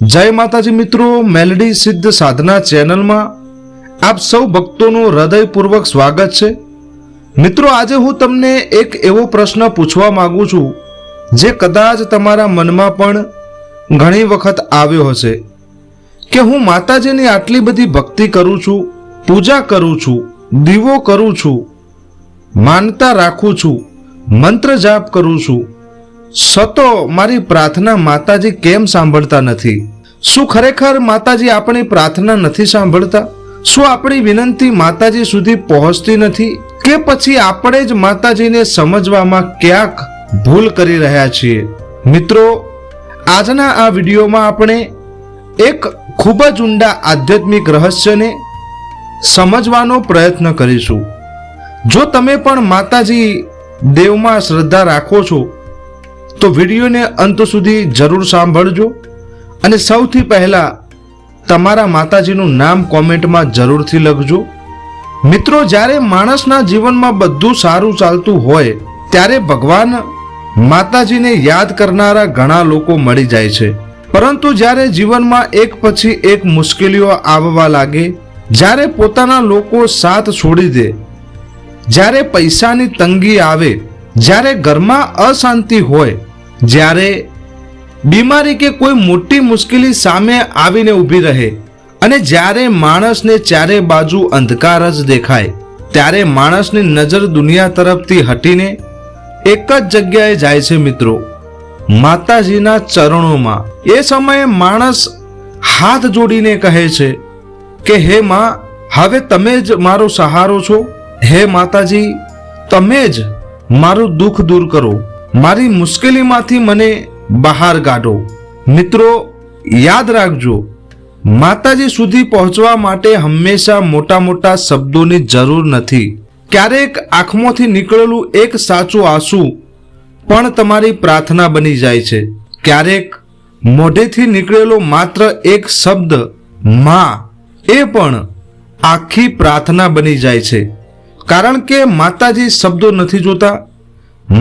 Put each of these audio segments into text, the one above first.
जय माताजी मित्रों, मेलडी सिद्ध साधना चैनल में आप सौ भक्तों हृदयपूर्वक स्वागत है। मित्रों, आज हूँ तमने एक एवो प्रश्न पूछवा मांगू छू जे कदाच तमारा मन में पण घणी वखत आव्यो हशे के हूँ माताजीनी आटली बधी भक्ति करूँ छू, पूजा करूँ छू, दीवो करूँ छू, मानता राखूं छू, मंत्र जाप करूँ छू, सतो मारी प्रार्थना माताजी केम सांभळता नथी? શું ખરેખર માતાજી આપણી પ્રાર્થના નથી સાંભળતા? શું આપણી વિનંતી માતાજી સુધી પહોંચતી નથી? કે પછી આપણે જ માતાજીને સમજવામાં ક્યાંક ભૂલ કરી રહ્યા છીએ? મિત્રો, આજના આ વિડીયોમાં આપણે એક ખૂબ જ ઊંડા આધ્યાત્મિક રહસ્યને સમજવાનો પ્રયત્ન કરીશું। જો તમે પણ માતાજી દેવમાં શ્રદ્ધા રાખો છો તો વિડીયોને અંત સુધી જરૂર સાંભળજો અને સૌથી પહેલા તમારા માતાજીનું નામ કોમેન્ટમાં જરૂરથી લખજો। મિત્રો, જ્યારે માણસના જીવનમાં બધું સારું ચાલતું હોય ત્યારે ભગવાન માતાજીને યાદ કરનારા ઘણા લોકો મળી જાય છે, પરંતુ જ્યારે જીવનમાં એક પછી એક મુશ્કેલીઓ આવવા લાગે, જ્યારે પોતાના લોકો સાથ છોડી દે, જ્યારે પૈસાની તંગી આવે, જ્યારે ઘરમાં અશાંતિ હોય, જ્યારે બીમારી કે કોઈ મોટી મુશ્કેલી સામે આવીને ઊભી રહે અને જ્યારે માણસને ચારે બાજુ અંધકાર જ દેખાય, ત્યારે માણસની નજર દુનિયા તરફથી હટીને એક જ જગ્યાએ જાય છે મિત્રો, માતાજીના ચરણોમાં। એ સમયે માણસ હાથ જોડીને કહે છે કે હે માં, હવે તમે જ મારો સહારો છો। હે માતાજી, તમે જ મારું દુઃખ દૂર કરો, મારી મુશ્કેલીમાંથી મને બહાર કાઢો। મિત્રો, યાદ રાખજો, માતાજી સુધી પહોંચવા માટે હંમેશા મોટા મોટા શબ્દોની જરૂર નથી। ક્યારેક આંખમાંથી નીકળેલું એક સાચું આંસુ પણ તમારી પ્રાર્થના બની જાય છે। ક્યારેક મોઢેથી નીકળેલો માત્ર એક શબ્દ માં એ પણ આખી પ્રાર્થના બની જાય છે, કારણ કે માતાજી શબ્દો નથી જોતા,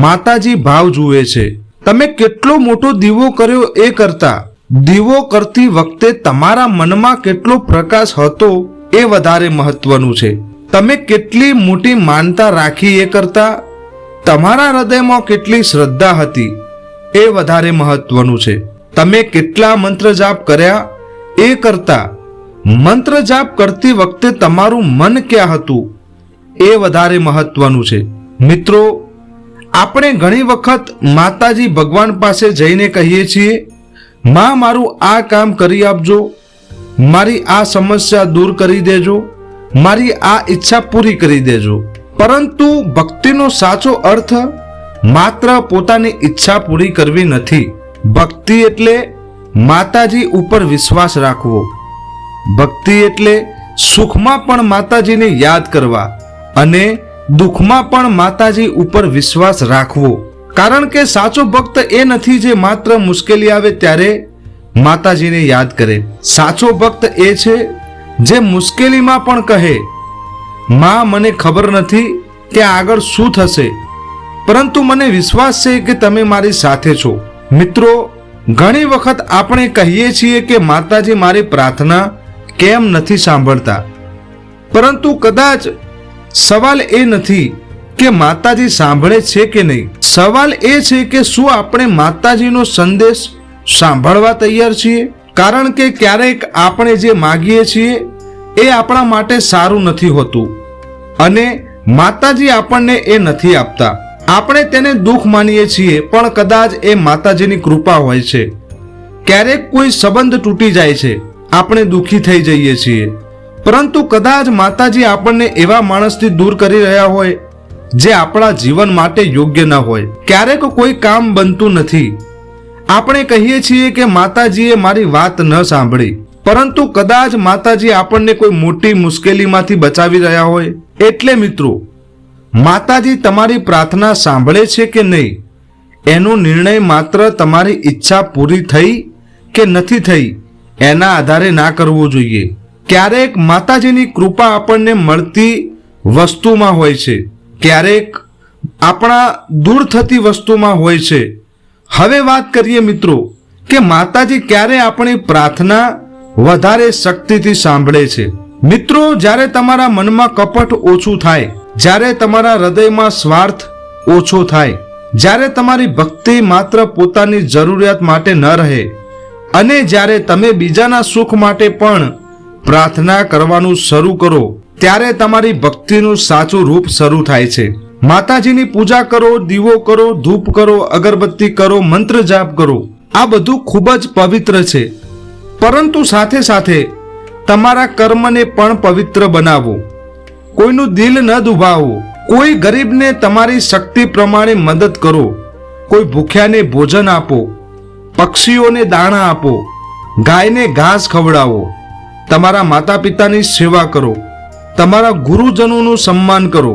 માતાજી ભાવ જુએ છે। તમે કેટલો મોટો દીવો કર્યો એ કરતા દીવો કરતી વખતે તમારા મનમાં કેટલો પ્રકાશ હતો એ વધારે મહત્વનું છે। તમે કેટલી મોટી માનતા રાખી એ કરતા તમારા હૃદયમાં કેટલી શ્રદ્ધા હતી એ વધારે મહત્વનું છે। તમે કેટલા મંત્ર જાપ કર્યા એ કરતા મંત્ર જાપ કરતી વખતે તમારું મન ક્યાં હતું એ વધારે મહત્વનું છે। મિત્રો, આપણે ઘણી વખત માતાજી ભગવાન પાસે જઈને કહીએ છીએ, માં મારું આ કામ કરી આપજો, મારી આ સમસ્યા દૂર કરી દેજો, મારી આ ઈચ્છા પૂરી કરી દેજો। પરંતુ ભક્તિનો સાચો અર્થ માત્ર પોતાની ઈચ્છા પૂરી કરવી નથી। ભક્તિ એટલે માતાજી ઉપર વિશ્વાસ રાખવો। ભક્તિ એટલે સુખમાં પણ માતાજીને યાદ કરવા અને દુઃખમાં પણ માતાજી ઉપર વિશ્વાસ રાખવો, કારણ કે સાચો ભક્ત એ નથી જે માત્ર મુશ્કેલી આવે ત્યારે માતાજીને યાદ કરે। સાચો ભક્ત એ છે જે મુશ્કેલીમાં પણ કહે, માં મને ખબર નથી કે આગળ શું થશે, પરંતુ મને વિશ્વાસ છે કે તમે મારી સાથે છો। મિત્રો, ઘણી વખત આપણે કહીએ છીએ કે માતાજી મારી પ્રાર્થના કેમ નથી સાંભળતા, પરંતુ કદાચ સવાલ એ નથી કે માતાજી સાંભળે છે કે નહીં, સવાલ એ છે કે શું આપણે માતાજીનો સંદેશ સાંભળવા તૈયાર છીએ? કારણ કે ક્યારેક આપણે જે માગીએ છીએ એ આપણા માટે સારું નથી હોતું અને માતાજી આપણને એ નથી આપતા। આપણે તેને દુઃખ માનીએ છીએ, પણ કદાચ એ માતાજીની કૃપા હોય છે। ક્યારેક કોઈ સંબંધ તૂટી જાય છે, આપણે દુઃખી થઈ જઈએ છીએ, પરંતુ કદાચ માતાજી આપણને એવા માણસથી દૂર કરી રહ્યા હોય જે આપણા જીવન માટે યોગ્ય ન હોય। ક્યારેક કોઈ કામ બનતું નથી, આપણે કહીએ છીએ કે માતાજીએ મારી વાત ન સાંભળી, પરંતુ કદાચ માતાજી આપણને કોઈ મોટી મુશ્કેલીમાંથી બચાવી રહ્યા હોય। એટલે મિત્રો, માતાજી તમારી પ્રાર્થના સાંભળે છે કે નહીં એનો નિર્ણય માત્ર તમારી ઈચ્છા પૂરી થઈ કે નથી થઈ એના આધારે ના કરવો જોઈએ। ક્યારેક માતાજીની કૃપા આપણને મળતી વસ્તુમાં હોય છે, ક્યારેક આપણા દૂર થતી વસ્તુમાં હોય છે। હવે વાત કરીએ મિત્રો કે માતાજી ક્યારે આપણી પ્રાર્થના વધારે શક્તિથી સાંભળે છે. મિત્રો, જ્યારે તમારા મનમાં કપટ ઓછું થાય, જ્યારે તમારા હૃદયમાં સ્વાર્થ ઓછો થાય, જ્યારે તમારી ભક્તિ માત્ર પોતાની જરૂરિયાત માટે ન રહે અને જ્યારે તમે બીજાના સુખ માટે પણ પ્રાર્થના કરવાનું શરૂ કરો, ત્યારે તમારી ભક્તિનું સાચું રૂપ શરૂ થાય છે. માતાજીની પૂજા કરો, દીવો કરો, ધૂપ કરો, અગરબત્તી કરો, મંત્ર જાપ કરો. આ બધું ખૂબ જ પવિત્ર છે, પરંતુ સાથે સાથે તમારા કર્મને પણ પવિત્ર બનાવો. કોઈનું દિલ ન દુભાવો. કોઈ ગરીબને તમારી શક્તિ પ્રમાણે મદદ કરો. કોઈ ભૂખ્યાને ભોજન આપો. પક્ષીઓને દાણા આપો. ગાયને ઘાસ ખવડાવો. તમારા માતા પિતાની સેવા કરો. તમારા ગુરુજનોનું સન્માન કરો.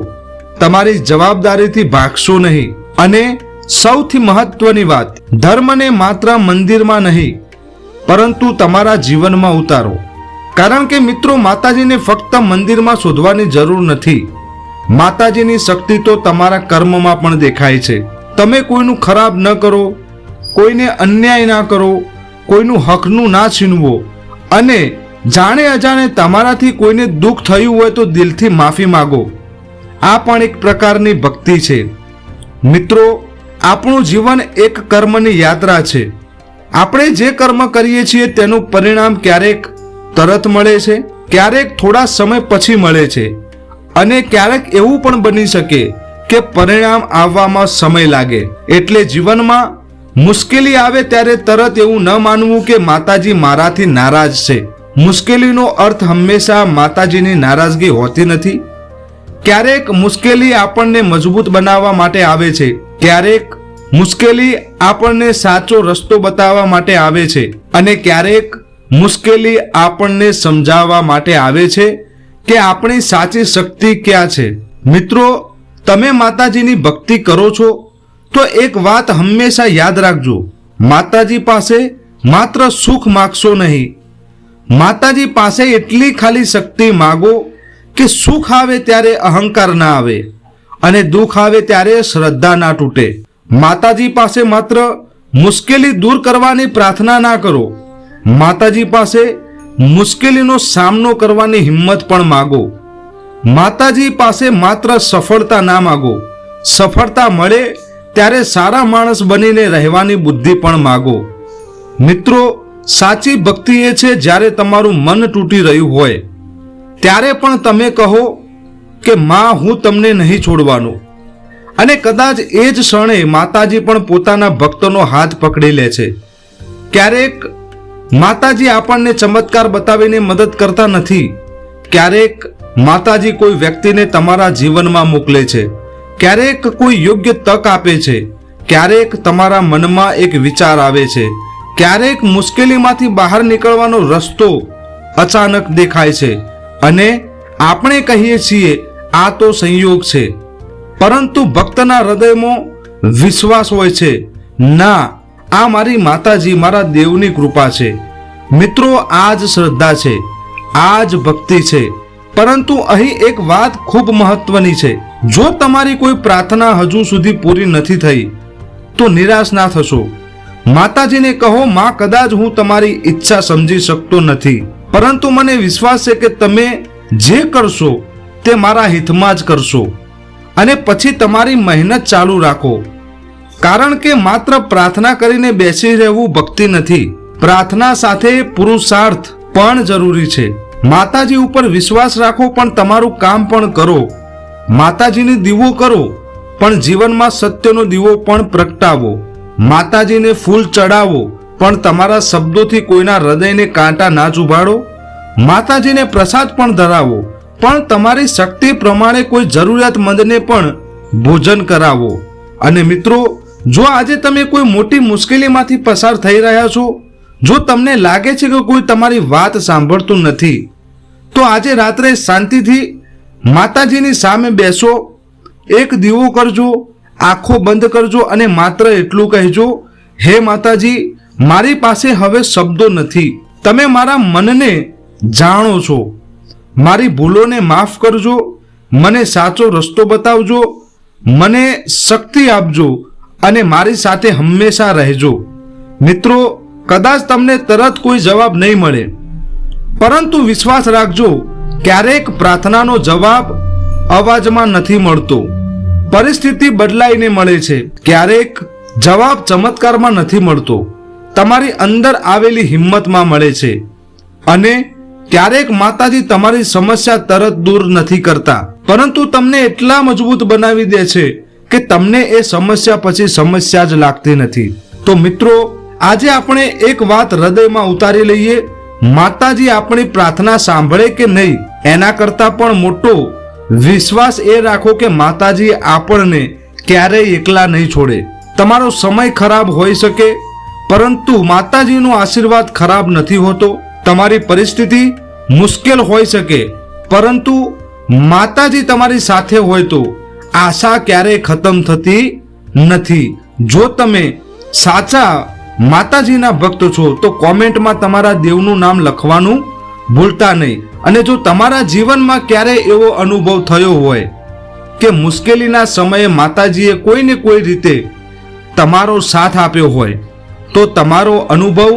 તમારી જવાબદારીથી ભાગશો નહીં. અને સૌથી મહત્વની વાત, ધર્મને માત્ર મંદિરમાં નહીં પરંતુ તમારા જીવનમાં ઉતારો. કારણ કે મિત્રો, માતાજીને ફક્ત મંદિરમાં શોધવાની જરૂર નથી. માતાજીની શક્તિ તો તમારા કર્મમાં પણ દેખાય છે. તમે કોઈનું ખરાબ ન કરો, કોઈને અન્યાય ના કરો, કોઈનું હકનું ના છીનવો અને જાણે અજાણે તમારાથી કોઈને દુઃખ થયું હોય તો દિલથી માફી માગો. આ પણ એક પ્રકારની ભક્તિ છે. મિત્રો, આપણું જીવન એક કર્મની યાત્રા છે. આપણે જે કર્મ કરીએ છીએ તેનું પરિણામ ક્યારેક તરત મળે છે, ક્યારેક થોડા સમય પછી મળે છે અને ક્યારેક એવું પણ બની શકે કે પરિણામ આવવામાં સમય લાગે. એટલે જીવનમાં મુશ્કેલી આવે ત્યારે તરત એવું ન માનવું કે માતાજી મારાથી નારાજ છે. મુશ્કેલીનો અર્થ હંમેશા માતાજીની નારાજગી હોતી નથી. ક્યારેક મુશ્કેલી આપણને મજબૂત બનાવવા માટે આવે છે. ક્યારેક મુશ્કેલી આપણને સાચો રસ્તો બતાવવા માટે આવે છે અને ક્યારેક મુશ્કેલી આપણને સમજાવવા માટે આવે છે કે આપણી સાચી શક્તિ ક્યાં છે. મિત્રો, તમે માતાજીની ભક્તિ કરો છો તો એક વાત હંમેશા યાદ રાખજો, માતાજી પાસે માત્ર સુખ માગશો નહીં, માતાજી પાસે એટલી ખાલી શક્તિ માગો કે સુખ આવે ત્યારે અહંકાર ના આવે અને દુઃખ આવે ત્યારે શ્રદ્ધા ના તૂટે. માતાજી પાસે માત્ર મુશ્કેલી દૂર કરવાની પ્રાર્થના ના કરો, માતાજી પાસે મુશ્કેલીનો સામનો કરવાની હિંમત પણ માગો. માતાજી પાસે માત્ર સફળતા ના માગો, સફળતા મળે ત્યારે સારા માણસ બનીને રહેવાની બુદ્ધિ પણ માગો. મિત્રો, સાચી ભક્તિ એ છે જ્યારે તમારું મન તૂટી રહ્યું હોય ત્યારે પણ તમે કહો કે માં, હું તમને નહીં છોડવાનું. અને કદાચ એ જ ક્ષણે માતાજી પણ પોતાના ભક્તોનો હાથ પકડી લે છે. ક્યારેક માતાજી આપણને ચમત્કાર બતાવીને મદદ કરતા નથી. ક્યારેક માતાજી કોઈ વ્યક્તિને તમારા જીવનમાં મોકલે છે. ક્યારેક કોઈ યોગ્ય તક આપે છે. ક્યારેક તમારા મનમાં એક વિચાર આવે છે. ક્યારેક મુશ્કેલીમાંથી બહાર નીકળવાનો રસ્તો અચાનક દેખાય છે અને આપણે કહીએ છીએ આ તો સંયોગ છે. પરંતુ ભક્તના હૃદયમાં વિશ્વાસ હોય છે, ના, આ મારી માતાજી, મારા દેવની કૃપા છે. મિત્રો, આ જ શ્રદ્ધા છે, આ જ ભક્તિ છે. પરંતુ અહીં એક વાત ખૂબ મહત્વની છે. જો તમારી કોઈ પ્રાર્થના હજુ સુધી પૂરી નથી થઈ તો નિરાશ ના થશો. માતાજીને કહો, માં, કદાચ હું તમારી ઈચ્છા સમજી શકતો નથી, પરંતુ મને વિશ્વાસ છે કે તમે જે કરશો તે મારા હિતમાં જ કરશો. અને પછી તમારી મહેનત ચાલુ રાખો. કારણ કે માત્ર પ્રાર્થના કરીને બેસી રહેવું ભક્તિ નથી. પ્રાર્થના સાથે પુરુષાર્થ પણ જરૂરી છે. માતાજી ઉપર વિશ્વાસ રાખો પણ તમારું કામ પણ કરો. માતાજીને દીવો કરો પણ જીવનમાં સત્યનો દીવો પણ પ્રગટાવો. માતાજીને ફૂલ ચડાવો પણ તમારા શબ્દોથી કોઈના હૃદયને કાંટા ના ચૂભાડો. માતાજીને પ્રસાદ પણ ધરાવો પણ તમારી શક્તિ પ્રમાણે કોઈ જરૂરિયાતમંદને પણ ભોજન કરાવો. અને મિત્રો, જો આજે તમે કોઈ મોટી મુશ્કેલીમાંથી પસાર થઈ રહ્યા છો, જો તમને લાગે છે કે કોઈ તમારી વાત સાંભળતું નથી, તો આજે રાત્રે શાંતિથી માતાજીની સામે બેસો, એક દીવો કરજો, આંખો બંધ કરજો અને માત્ર એટલું કહેજો, હે માતાજી, મારી પાસે હવે શબ્દો નથી. તમે મારા મનને જાણો છો. મારી ભૂલોને માફ કરજો, મને સાચો રસ્તો બતાવજો, મને શક્તિ આપજો અને મારી સાથે હંમેશા રહેજો. મિત્રો, કદાચ તમને તરત કોઈ જવાબ નહીં મળે, પરંતુ વિશ્વાસ રાખજો, ક્યારેક પ્રાર્થનાનો જવાબ અવાજમાં નથી મળતો, પરિસ્થિતિ બદલાઈને મળે છે. ક્યારેક જવાબ ચમત્કારમાં નથી મળતો, તમારી અંદર આવેલી હિંમતમાં મળે છે. અને ક્યારેક માતાજી તમારી સમસ્યા તરત દૂર નથી કરતા, પરંતુ તમને એટલા મજબૂત બનાવી દે છે કે તમને એ સમસ્યા પછી સમસ્યા જ લાગતી નથી. તો મિત્રો, આજે આપણે એક વાત હૃદયમાં ઉતારી લઈએ, માતાજી આપણી પ્રાર્થના સાંભળે કે નહીં એના કરતા પણ મોટો વિશ્વાસ એ રાખો કે માતાજી આપણને ક્યારેય એકલા નહીં છોડે. તમારો સમય ખરાબ હોઈ શકે, પરંતુ માતાજીનો આશીર્વાદ ખરાબ નથી હોતો. તમારી પરિસ્થિતિ મુશ્કેલ હોઈ શકે, પરંતુ માતાજી તમારી સાથે હોય તો આશા ક્યારેય ખતમ થતી નથી. જો તમે સાચા માતાજીના ભક્ત છો તો કોમેન્ટમાં તમારા દેવનું નામ લખવાનું ભૂલતા નહીં. અને જો તમારા જીવનમાં ક્યારેય એવો અનુભવ થયો હોય કે મુશ્કેલીના સમયે માતાજીએ કોઈને કોઈ રીતે તમારો સાથ આપ્યો હોય, તો તમારો અનુભવ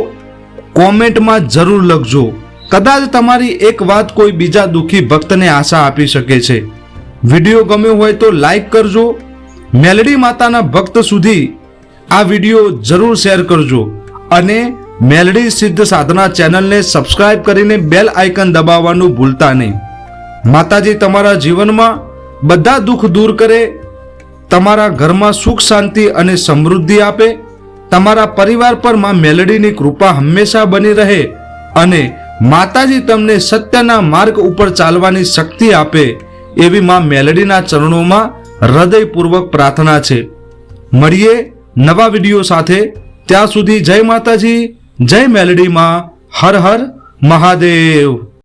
કોમેન્ટમાં જરૂર લખજો. કદાચ તમારી એક વાત કોઈ બીજા દુઃખી ભક્તને આશા આપી શકે છે. વિડીયો ગમ્યો હોય તો લાઈક કરજો. મેલડી માતાના ભક્ત સુધી આ વિડીયો જરૂર શેર કરજો. અને મેલડી સિદ્ધ સાધના ચેનલને સબસ્ક્રાઇબ કરીને બેલ આઇકન દબાવવાનું ભૂલતા નહીં. માતાજી તમારા જીવનમાં બધા દુઃખ દૂર કરે, તમારા ઘરમાં સુખ શાંતિ અને સમૃદ્ધિ આપે, તમારા પરિવાર પર માં મેલડીની કૃપા હંમેશા બની રહે, અને માતાજી તમને સત્યના માર્ગ ઉપર ચાલવાની શક્તિ આપે, એવી માં મેલડીના ચરણોમાં હૃદયપૂર્વક પ્રાર્થના છે. મળીએ નવા વિડીયો સાથે. ત્યાં સુધી જય માતાજી, જય મેલડી માં. હર હર મહાદેવ.